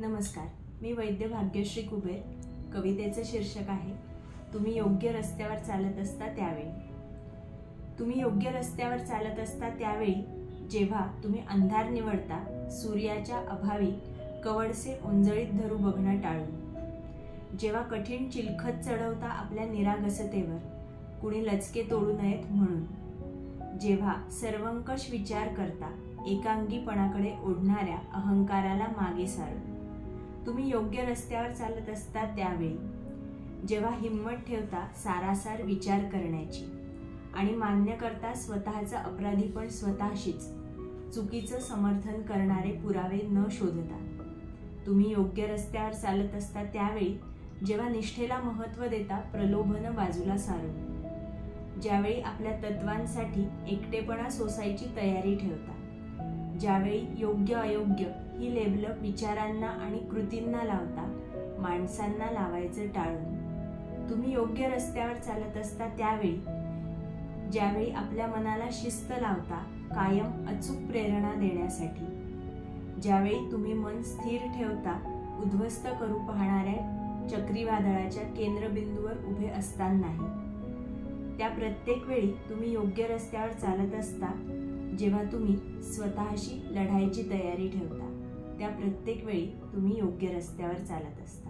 नमस्कार, मी वैद्य भाग्यश्री कुबेर। कवितेचं शीर्षक आहे तुम्ही योग्य रस्त्यावर चालत असता त्यावेळी। तुम्ही योग्य रस्त्यावर चालत असता त्यावेळी जेव्हा तुम्ही अंधार निवडता, सूर्याच्या अभावी कवडसे उंजळीत धरू बघणं टाळून, जेव्हा कठीण चिलखत चढवता आपल्या निरागसतेवर, कुणी लचके तोडू नयेत म्हणून, जेव्हा सर्वंकष विचार करता एकांगीपणाकडे ओढणाऱ्या अहंकाराला मागे सारून, तुम्ही योग्य रस्त्यावर चालत असता त्यावेळी जेव्हा हिम्मत ठेवता सारासार विचार करण्याची आणि मान्य करता स्वतःचा अपराधीपण स्वतःशीच, चुकीचं समर्थन करणारे पुरावे न शोधता, तुम्ही योग्य रस्त्यावर चालत असता त्यावेळी जेव्हा निष्ठेला महत्त्व देता प्रलोभन बाजूला सारून, ज्यावेळी आपल्या तत्वांसाठी एकटेपणा सोसायची तयारी ठेवता, ज्यावेळी योग्य अयोग्य ही लेबलं विचारांना आणि कृतींना लावता माणसांना लावायचं टाळून, तुम्ही योग्य रस्त्यावर चालत असता त्यावेळी ज्यावेळी आपल्या मनाला शिस्त लावता कायम अचूक प्रेरणा देण्यासाठी, ज्यावेळी तुम्ही मन स्थिर ठेवता उद्ध्वस्त करू पाहणाऱ्या चक्रीवादळाच्या केंद्रबिंदूवर उभे असतानाही, त्या प्रत्येक वेळी तुम्ही योग्य रस्त्यावर चालत असता जेव्हा तुम्ही स्वतःशी लढायची तयारी ठेवता, त्या प्रत्येक वेळी तुम्ही योग्य रस्त्यावर चालत असता।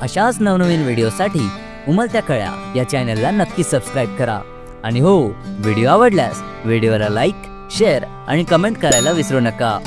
अशाच नवनवीन व्हिडिओसाठी उमलत्या कळ्या या चॅनलला नक्की सबस्क्राइब करा आणि हो, व्हिडिओ आवडल्यास व्हिडिओला लाईक, शेअर आणि कमेंट करायला विसरू नका।